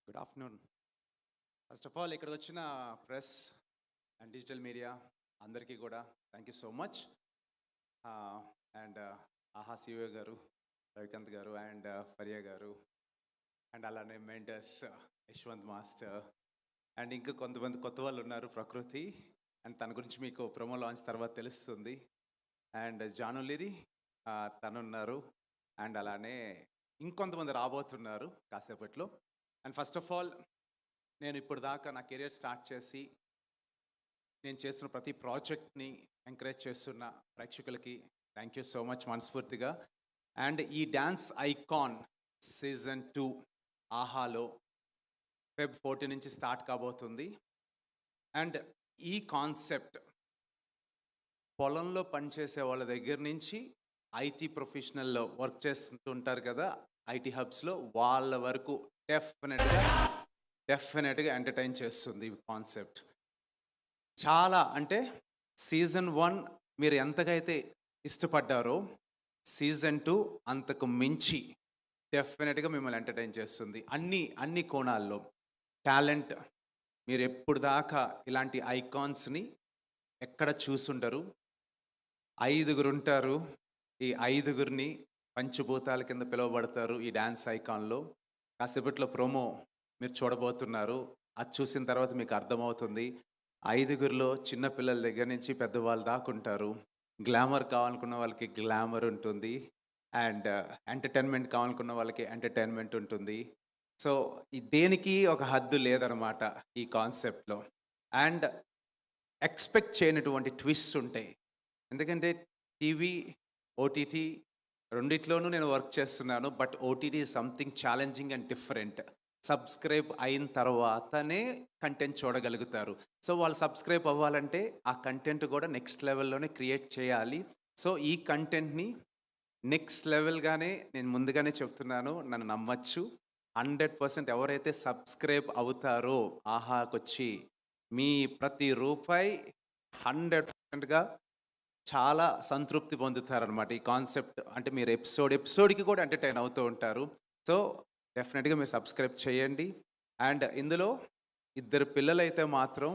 Good afternoon. First of all ఇక్కడికి వచ్చిన press and digital media అందరికీ కూడా thank you so much. And ఆహా సిఓ గారు, రవికాంత్ గారు అండ్ ఫరియా గారు అండ్ అలానే మెంటర్స్ యశ్వంత్ మాస్టర్ అండ్ ఇంకా కొంతమంది కొత్త వాళ్ళు ఉన్నారు, ప్రకృతి. అండ్ తన గురించి మీకు ప్రోమో లాంచ్ తర్వాత తెలుస్తుంది. అండ్ జానులిరి తనున్నారు. అండ్ అలానే ఇంకొంతమంది రాబోతున్నారు కాసేపట్లో. అండ్ ఫస్ట్ ఆఫ్ ఆల్ నేను ఇప్పుడు దాకా నా కెరియర్ స్టార్ట్ చేసి నేను చేస్తున్న ప్రతి ప్రాజెక్ట్ని ఎంకరేజ్ చేస్తున్న ప్రేక్షకులకి థ్యాంక్ యూ సో మచ్ మనస్ఫూర్తిగా. అండ్ ఈ డ్యాన్స్ ఐకాన్ సీజన్ 2 ఆహాలో Feb 14 నుంచి స్టార్ట్ కాబోతుంది. అండ్ ఈ కాన్సెప్ట్ పొలంలో పనిచేసే వాళ్ళ దగ్గర నుంచి ఐటీ ప్రొఫెషనల్లో వర్క్ చేస్తుంటారు కదా, ఐటీ హబ్స్లో, వాళ్ళ వరకు డెఫినెట్గా ఎంటర్టైన్ చేస్తుంది ఈ కాన్సెప్ట్. చాలా అంటే సీజన్ 1 మీరు ఎంతగా అయితే ఇష్టపడ్డారో సీజన్ 2 అంతకు మించి డెఫినెట్గా మిమ్మల్ని ఎంటర్టైన్ చేస్తుంది అన్ని కోణాల్లో. టాలెంట్ మీరు ఎప్పుడు దాకా ఇలాంటి ఐకాన్స్ని ఎక్కడ చూసుండరు. 5 ఉంటారు. ఈ 5 పంచభూతాల కింద పిలువబడతారు ఈ డ్యాన్స్ ఐకాన్లో. కాసేపట్లో ప్రోమో మీరు చూడబోతున్నారు. అది చూసిన తర్వాత మీకు అర్థమవుతుంది. 5 చిన్న పిల్లల దగ్గర నుంచి పెద్దవాళ్ళు దాకా ఉంటారు. గ్లామర్ కావాలనుకున్న వాళ్ళకి గ్లామర్ ఉంటుంది. అండ్ ఎంటర్టైన్మెంట్ కావాలనుకున్న వాళ్ళకి ఎంటర్టైన్మెంట్ ఉంటుంది. సో దేనికి ఒక హద్దు లేదనమాట ఈ కాన్సెప్ట్లో. అండ్ ఎక్స్పెక్ట్ చేయనటువంటి ట్విస్ట్ ఉంటాయి. ఎందుకంటే టీవీ, ఓటీటీ రెండిట్లోనూ నేను వర్క్ చేస్తున్నాను. But OTT something challenging and different. Subscribe అయిన తర్వాతనే కంటెంట్ చూడగలుగుతారు. సో వాళ్ళు సబ్స్క్రైబ్ అవ్వాలంటే ఆ కంటెంట్ కూడా నెక్స్ట్ లెవెల్లోనే క్రియేట్ చేయాలి. సో ఈ కంటెంట్ని నెక్స్ట్ లెవెల్గానే నేను ముందుగానే చెప్తున్నాను, నన్ను నమ్మచ్చు. 100% ఎవరైతే సబ్స్క్రైబ్ అవుతారో ఆహాకొచ్చి మీ ప్రతి రూపాయి 100%గా చాలా సంతృప్తి పొందుతారనమాట. ఈ కాన్సెప్ట్ అంటే మీరు ఎపిసోడ్కి కూడా ఎంటర్టైన్ అవుతూ ఉంటారు. సో డెఫినెట్గా మీరు సబ్స్క్రైబ్ చేయండి. అండ్ ఇందులో 2 పిల్లలైతే మాత్రం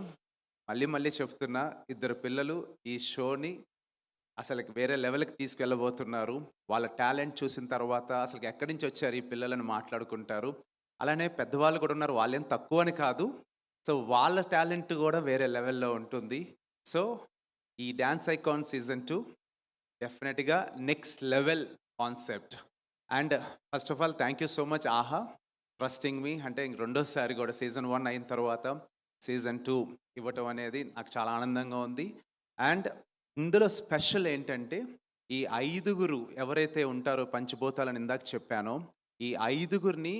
మళ్ళీ చెప్తున్నా, 2 పిల్లలు ఈ షోని అసలు వేరే లెవెల్కి తీసుకెళ్ళబోతున్నారు. వాళ్ళ టాలెంట్ చూసిన తర్వాత అసలు ఎక్కడి నుంచి వచ్చారు ఈ పిల్లలని మాట్లాడుకుంటారు. అలానే పెద్దవాళ్ళు కూడా ఉన్నారు, వాళ్ళేం తక్కువ అని కాదు. సో వాళ్ళ టాలెంట్ కూడా వేరే లెవెల్లో ఉంటుంది. సో ఈ డ్యాన్స్ ఐకాన్ సీజన్ 2 డెఫినెట్గా next level concept. And first of all thank you so much ఆహా ట్రస్టింగ్ మీ. అంటే రెండోసారి కూడా సీజన్ 1 అయిన తర్వాత సీజన్ 2 ఇవ్వటం అనేది నాకు చాలా ఆనందంగా ఉంది. అండ్ ఇందులో స్పెషల్ ఏంటంటే ఈ 5 ఎవరైతే ఉంటారో పంచభూతాలని ఇందాక చెప్పానో, ఈ 5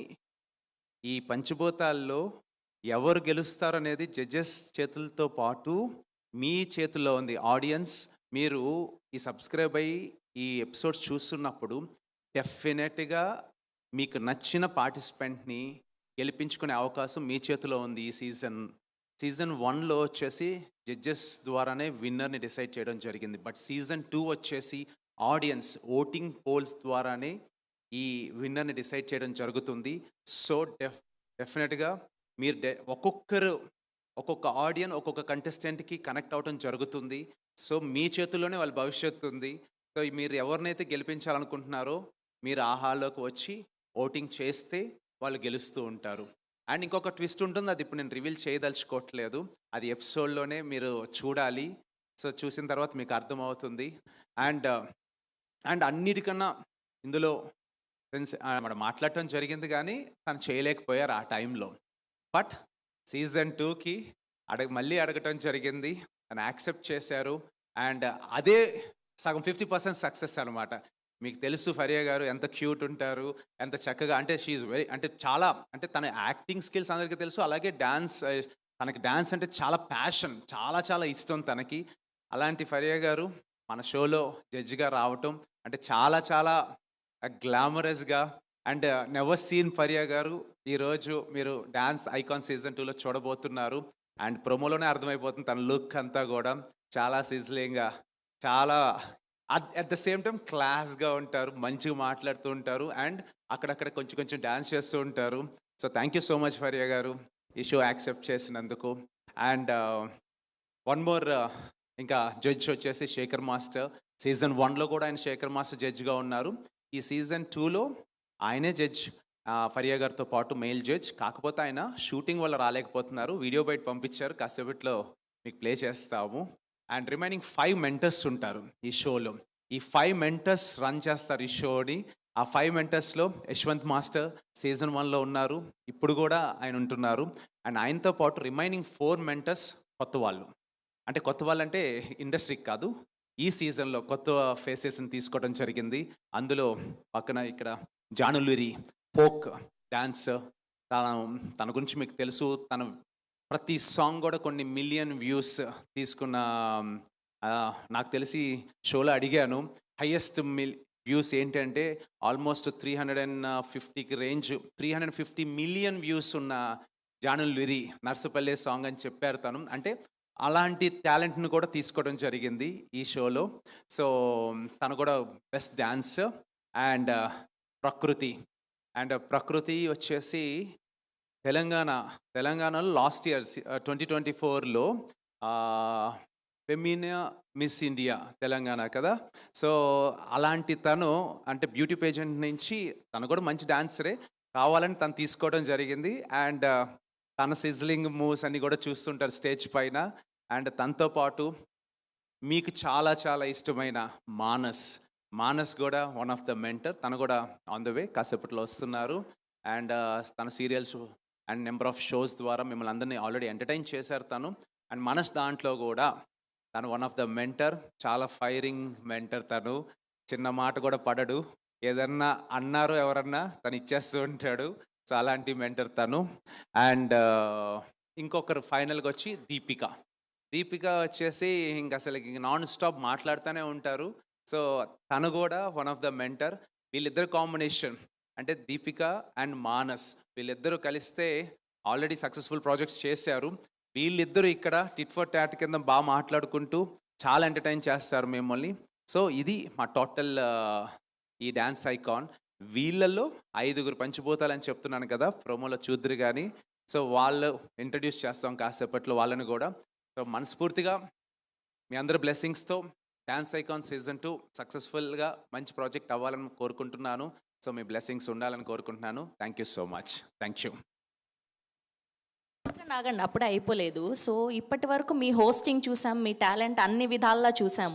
ఈ పంచభూతాల్లో ఎవరు గెలుస్తారు అనేది జడ్జెస్ చేతులతో పాటు మీ చేతుల్లో ఉంది. ఆడియన్స్ మీరు ఈ సబ్స్క్రైబ్ అయ్యి ఈ ఎపిసోడ్స్ చూస్తున్నప్పుడు డెఫినెట్గా మీకు నచ్చిన పార్టిసిపెంట్ని గెలిపించుకునే అవకాశం మీ చేతిలో ఉంది. ఈ సీజన్ 1లో వచ్చేసి జడ్జెస్ ద్వారానే విన్నర్ని డిసైడ్ చేయడం జరిగింది. బట్ సీజన్ 2 వచ్చేసి ఆడియన్స్ ఓటింగ్ పోల్స్ ద్వారానే ఈ విన్నర్ని డిసైడ్ చేయడం జరుగుతుంది. సో డెఫినెట్గా మీరు ఒక్కొక్క ఆడియన్ ఒక్కొక్క కంటెస్టెంట్కి కనెక్ట్ అవడం జరుగుతుంది. సో మీ చేతుల్లోనే వాళ్ళ భవిష్యత్తు ఉంది. సో మీరు ఎవరినైతే గెలిపించాలనుకుంటున్నారో మీరు ఆహాలోకి వచ్చి ఓటింగ్ చేస్తే వాళ్ళు గెలుస్తూ ఉంటారు. అండ్ ఇంకొక ట్విస్ట్ ఉంటుంది, అది ఇప్పుడు నేను రివీల్ చేయదలుచుకోవట్లేదు. అది ఎపిసోడ్లోనే మీరు చూడాలి. సో చూసిన తర్వాత మీకు అర్థమవుతుంది. అండ్ అన్నిటికన్నా ఇందులో మనం మాట్లాడటం జరిగింది కానీ తను చేయలేకపోయారు ఆ టైంలో. బట్ సీజన్ 2కి మళ్ళీ అడగటం జరిగింది, తను యాక్సెప్ట్ చేశారు. అండ్ అదే సగం 50% సక్సెస్ అనమాట. మీకు తెలుసు ఫరియా గారు ఎంత క్యూట్ ఉంటారు, ఎంత చక్కగా, అంటే షీఈ్ వెరీ, అంటే చాలా, అంటే తన యాక్టింగ్ స్కిల్స్ అందరికీ తెలుసు. అలాగే తనకి డాన్స్ అంటే చాలా ప్యాషన్, చాలా ఇష్టం తనకి. అలాంటి ఫరియా గారు మన షోలో జడ్జిగా రావటం అంటే చాలా గ్లామరస్గా. అండ్ నెవర్ సీన్ ఫరియా గారు ఈరోజు మీరు డాన్స్ ఐకాన్ సీజన్ 2లో చూడబోతున్నారు. అండ్ ప్రోమోలోనే అర్థమైపోతుంది తన లుక్ అంతా కూడా చాలా సిజ్లింగ్గా, చాలా అట్ ద సేమ్ టైం క్లాస్గా ఉంటారు, మంచిగా మాట్లాడుతూ ఉంటారు. అండ్ అక్కడక్కడ కొంచెం డాన్స్ చేస్తూ ఉంటారు. So thank you so much Faria గారు ఈ షో యాక్సెప్ట్ చేసినందుకు. అండ్ వన్ మోర్ ఇంకా జడ్జ్ వచ్చేసి శేఖర్ మాస్టర్. సీజన్ 1లో కూడా ఆయన శేఖర్ మాస్టర్ జడ్జ్గా ఉన్నారు. ఈ సీజన్ 2లో ఆయనే జడ్జ్, ఫరియా గారితో పాటు మెయిల్ జడ్జ్. కాకపోతే ఆయన షూటింగ్ వల్ల రాలేకపోతున్నారు. వీడియో బయట పంపించారు, కాసేపట్లో మీకు ప్లే చేస్తాము. అండ్ రిమైనింగ్ 5 మెంటర్స్ ఉంటారు ఈ షోలో. ఈ 5 మెంటర్స్ రన్ చేస్తారు ఈ షోని. ఆ 5 మెంటర్స్లో యశ్వంత్ మాస్టర్ సీజన్ 1లో ఉన్నారు, ఇప్పుడు కూడా ఆయన ఉంటున్నారు. అండ్ ఆయనతో పాటు రిమైనింగ్ 4 మెంటర్స్ కొత్త వాళ్ళు. అంటే కొత్త వాళ్ళంటే ఇండస్ట్రీకి కాదు, ఈ సీజన్లో కొత్త ఫేసెస్ని తీసుకోవడం జరిగింది. అందులో పక్కన ఇక్కడ జానులురి ఫోక్ డాన్స్, తన గురించి మీకు తెలుసు. తన ప్రతి సాంగ్ కూడా కొన్ని మిలియన్ వ్యూస్ తీసుకున్న, నాకు తెలిసి షోలో అడిగాను హైయెస్ట్ వ్యూస్ ఏంటంటే ఆల్మోస్ట్ 350కి రేంజ్, 350 మిలియన్ వ్యూస్ ఉన్న జానులురి నర్సుపల్లె సాంగ్ అని చెప్పారు తను. అంటే అలాంటి టాలెంట్ను కూడా తీసుకోవడం జరిగింది ఈ షోలో. సో తను కూడా బెస్ట్ డాన్సర్. అండ్ ప్రకృతి వచ్చేసి తెలంగాణలో లాస్ట్ ఇయర్ 2024లో ఫెమినా మిస్ ఇండియా తెలంగాణ కదా. సో అలాంటి తను అంటే బ్యూటీ పేజెంట్ నుంచి తను కూడా మంచి డాన్సరే, కావాలని తను తీసుకోవడం జరిగింది. అండ్ తన సిజ్లింగ్ మూవ్స్ అన్ని కూడా చూస్తుంటారు స్టేజ్ పైన. అండ్ తనతో పాటు మీకు చాలా చాలా ఇష్టమైన మానస్ కూడా వన్ ఆఫ్ ద మెంటర్. తను కూడా ఆన్ ద వే, కాసేపట్లో వస్తున్నారు. అండ్ తన serials and number of shows ద్వారా మిమ్మల్ని అందరినీ ఆల్రెడీ ఎంటర్టైన్ చేశారు తను. అండ్ మనస్ దాంట్లో కూడా తను వన్ ఆఫ్ ద మెంటర్, చాలా ఫైరింగ్ మెంటర్. తను చిన్న మాట కూడా పడడు, ఏదన్నా అన్నారు ఎవరన్నా తను ఇచ్చేస్తూ ఉంటాడు. సో అలాంటి మెంటర్ తను. అండ్ ఇంకొకరు ఫైనల్గా వచ్చి దీపిక వచ్చేసి ఇంక అసలు నాన్ స్టాప్ మాట్లాడుతూనే ఉంటారు. సో తను కూడా వన్ ఆఫ్ ద మెంటర్. వీళ్ళిద్దరు కాంబినేషన్ అంటే దీపిక అండ్ మానస్, వీళ్ళిద్దరూ కలిస్తే ఆల్రెడీ సక్సెస్ఫుల్ ప్రాజెక్ట్స్ చేశారు. వీళ్ళిద్దరూ ఇక్కడ టిట్ ఫర్ టాట్ కింద బాగా మాట్లాడుకుంటూ చాలా ఎంటర్టైన్ చేస్తారు మిమ్మల్ని. సో ఇది మా టోటల్ ఈ డ్యాన్స్ ఐకాన్. వీళ్ళల్లో 5 పంచిపోతాలని చెప్తున్నాను కదా, ప్రోమోలో చూద్దరు కానీ. సో వాళ్ళు ఇంట్రడ్యూస్ చేస్తాం కాసేపట్లో వాళ్ళని కూడా. సో మనస్ఫూర్తిగా మీ అందరి బ్లెస్సింగ్స్తో డ్యాన్స్ ఐకాన్ సీజన్ 2 సక్సెస్ఫుల్గా మంచి ప్రాజెక్ట్ అవ్వాలని కోరుకుంటున్నాను. సో మీ బ్లెస్సింగ్స్ ఉండాలని కోరుకుంటున్నాను. Thank you so much. Thank you. నాగండి అప్పుడే అయిపోలేదు. సో ఇప్పటి వరకు మీ హోస్టింగ్ చూసాం, మీ టాలెంట్ అన్ని విధాలా చూసాము.